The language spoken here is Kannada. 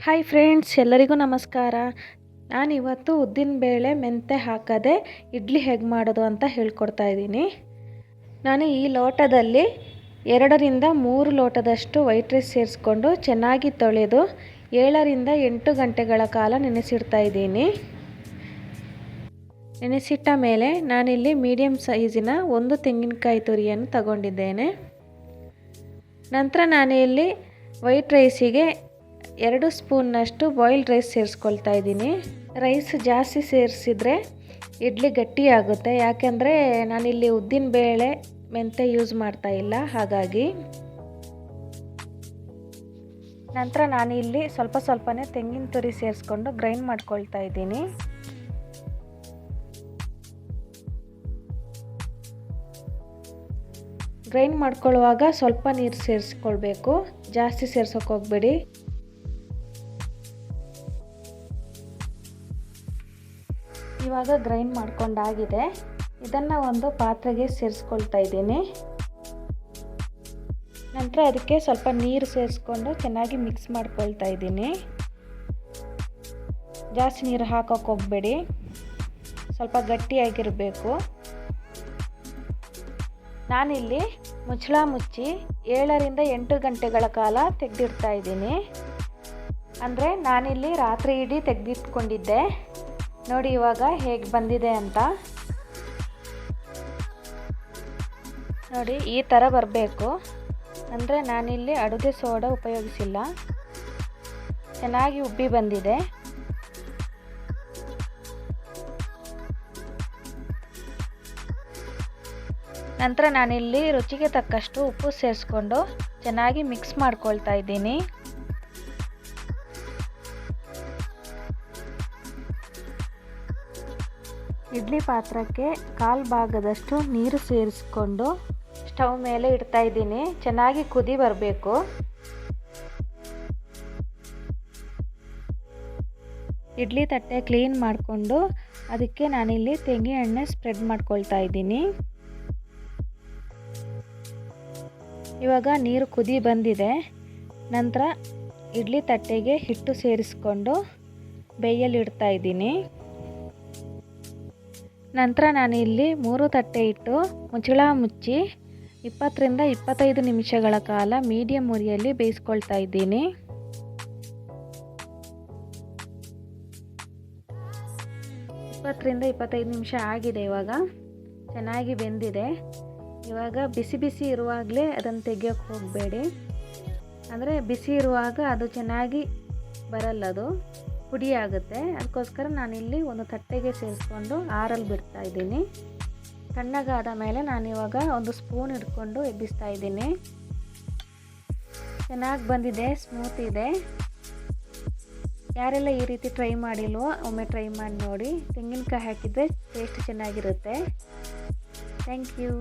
ಹಾಯ್ ಫ್ರೆಂಡ್ಸ್, ಎಲ್ಲರಿಗೂ ನಮಸ್ಕಾರ. ನಾನಿವತ್ತು ಉದ್ದಿನಬೇಳೆ ಮೆಂತೆ ಹಾಕದೆ ಇಡ್ಲಿ ಹೇಗೆ ಮಾಡೋದು ಅಂತ ಹೇಳ್ಕೊಡ್ತಾ ಇದ್ದೀನಿ. ನಾನು ಈ ಲೋಟದಲ್ಲಿ 2 ರಿಂದ 3 ಲೋಟದಷ್ಟು ವೈಟ್ ರೈಸ್ ಸೇರಿಸ್ಕೊಂಡು ಚೆನ್ನಾಗಿ ತೊಳೆದು 7 ರಿಂದ 8 ಗಂಟೆಗಳ ಕಾಲ ನೆನೆಸಿಡ್ತಾ ಇದ್ದೀನಿ. ನೆನೆಸಿಟ್ಟ ಮೇಲೆ ನಾನಿಲ್ಲಿ ಮೀಡಿಯಮ್ ಸೈಜಿನ 1 ತೆಂಗಿನಕಾಯಿ ತುರಿಯನ್ನು ತಗೊಂಡಿದ್ದೇನೆ. ನಂತರ ನಾನಿಲ್ಲಿ ವೈಟ್ ರೈಸಿಗೆ 2 ಸ್ಪೂನ್ನಷ್ಟು ಬಾಯ್ಲ್ಡ್ ರೈಸ್ ಸೇರಿಸ್ಕೊಳ್ತಾ ಇದ್ದೀನಿ. ರೈಸ್ ಜಾಸ್ತಿ ಸೇರಿಸಿದ್ರೆ ಇಡ್ಲಿ ಗಟ್ಟಿಯಾಗುತ್ತೆ, ಯಾಕೆಂದರೆ ನಾನಿಲ್ಲಿ ಉದ್ದಿನಬೇಳೆ ಮೆಂತೆ ಯೂಸ್ ಮಾಡ್ತಾ ಇಲ್ಲ, ಹಾಗಾಗಿ. ನಂತರ ನಾನಿಲ್ಲಿ ಸ್ವಲ್ಪನೇ ತೆಂಗಿನ ತುರಿ ಸೇರಿಸ್ಕೊಂಡು ಗ್ರೈಂಡ್ ಮಾಡ್ಕೊಳ್ತಾ ಇದ್ದೀನಿ. ಗ್ರೈಂಡ್ ಮಾಡ್ಕೊಳ್ಳುವಾಗ ಸ್ವಲ್ಪ ನೀರು ಸೇರಿಸ್ಕೊಳ್ಬೇಕು, ಜಾಸ್ತಿ ಸೇರ್ಸೋಕೆ ಹೋಗಬೇಡಿ. ಇವಾಗ ಗ್ರೈಂಡ್ ಮಾಡ್ಕೊಂಡಾಗಿದೆ. ಇದನ್ನು ಒಂದು ಪಾತ್ರೆಗೆ ಸೇರಿಸ್ಕೊಳ್ತಾ ಇದ್ದೀನಿ. ನಂತರ ಅದಕ್ಕೆ ಸ್ವಲ್ಪ ನೀರು ಸೇರಿಸ್ಕೊಂಡು ಚೆನ್ನಾಗಿ ಮಿಕ್ಸ್ ಮಾಡ್ಕೊಳ್ತಾ ಇದ್ದೀನಿ. ಜಾಸ್ತಿ ನೀರು ಹಾಕೋಕೆ ಹೋಗಬೇಡಿ, ಸ್ವಲ್ಪ ಗಟ್ಟಿಯಾಗಿರಬೇಕು. ನಾನಿಲ್ಲಿ ಮುಚ್ಚಳ ಮುಚ್ಚಿ 7 ರಿಂದ 8 ಗಂಟೆಗಳ ಕಾಲ ತೆಗೆದಿಡ್ತಾ ಇದ್ದೀನಿ. ಅಂದರೆ ನಾನಿಲ್ಲಿ ರಾತ್ರಿ ಇಡೀ ತೆಗೆದಿಟ್ಕೊಂಡಿದ್ದೆ. ನೋಡಿ ಇವಾಗ ಹೇಗೆ ಬಂದಿದೆ ಅಂತ. ನೋಡಿ ಈ ಥರ ಬರಬೇಕು. ಅಂದರೆ ನಾನಿಲ್ಲಿ ಅಡುಗೆ ಸೋಡಾ ಉಪಯೋಗಿಸಿಲ್ಲ, ಚೆನ್ನಾಗಿ ಉಬ್ಬಿ ಬಂದಿದೆ. ನಂತರ ನಾನಿಲ್ಲಿ ರುಚಿಗೆ ತಕ್ಕಷ್ಟು ಉಪ್ಪು ಸೇರಿಸ್ಕೊಂಡು ಚೆನ್ನಾಗಿ ಮಿಕ್ಸ್ ಮಾಡ್ಕೊಳ್ತಾ ಇದ್ದೀನಿ. ಇಡ್ಲಿ ಪಾತ್ರಕ್ಕೆ 1/4 ಭಾಗದಷ್ಟು ನೀರು ಸೇರಿಸ್ಕೊಂಡು ಸ್ಟವ್ ಮೇಲೆ ಇಡ್ತಾ ಇದ್ದೀನಿ. ಚೆನ್ನಾಗಿ ಕುದಿ ಬರಬೇಕು. ಇಡ್ಲಿ ತಟ್ಟೆ ಕ್ಲೀನ್ ಮಾಡಿಕೊಂಡು ಅದಕ್ಕೆ ನಾನಿಲ್ಲಿ ತೆಂಗಿನ ಎಣ್ಣೆ ಸ್ಪ್ರೆಡ್ ಮಾಡ್ಕೊಳ್ತಾ ಇದ್ದೀನಿ. ಇವಾಗ ನೀರು ಕುದಿ ಬಂದಿದೆ. ನಂತರ ಇಡ್ಲಿ ತಟ್ಟೆಗೆ ಹಿಟ್ಟು ಸೇರಿಸ್ಕೊಂಡು ಬೇಯಲಿಡ್ತಾ ಇದ್ದೀನಿ. ನಂತರ ನಾನಿಲ್ಲಿ 3 ತಟ್ಟೆ ಇಟ್ಟು ಮುಚ್ಚಳ ಮುಚ್ಚಿ 20 ರಿಂದ 25 ನಿಮಿಷಗಳ ಕಾಲ ಮೀಡಿಯಂ ಉರಿಯಲ್ಲಿ ಬೇಯಿಸ್ಕೊಳ್ತಾ ಇದ್ದೀನಿ. ರಿಂದ 25 ನಿಮಿಷ ಆಗಿದೆ. ಇವಾಗ ಚೆನ್ನಾಗಿ ಬೆಂದಿದೆ. ಇವಾಗ ಬಿಸಿ ಬಿಸಿ ಇರುವಾಗಲೇ ಅದನ್ನು ತೆಗಿಯೋಕ್ಕೆ ಹೋಗಬೇಡಿ, ಅಂದರೆ ಬಿಸಿ ಇರುವಾಗ ಅದು ಚೆನ್ನಾಗಿ ಬರಲ್ಲ, ಅದು ಪುಡಿ ಆಗುತ್ತೆ. ಅದಕ್ಕೋಸ್ಕರ ನಾನಿಲ್ಲಿ ಒಂದು ತಟ್ಟೆಗೆ ಸೇರಿಸ್ಕೊಂಡು ಆರಲು ಬಿಡ್ತಾ ಇದ್ದೀನಿ. ತಣ್ಣಗಾದ ಮೇಲೆ ನಾನಿವಾಗ ಒಂದು ಸ್ಪೂನ್ ಹಿಡ್ಕೊಂಡು ಎಬ್ಬಿಸ್ತಾ ಇದ್ದೀನಿ. ಚೆನ್ನಾಗಿ ಬಂದಿದೆ, ಸ್ಮೂತ್ ಇದೆ. ಯಾರೆಲ್ಲ ಈ ರೀತಿ ಟ್ರೈ ಮಾಡಿಲ್ವೋ ಒಮ್ಮೆ ಟ್ರೈ ಮಾಡಿ ನೋಡಿ. ತೆಂಗಿನಕಾಯಿ ಹಾಕಿದರೆ ಟೇಸ್ಟ್ ಚೆನ್ನಾಗಿರುತ್ತೆ. Thank you.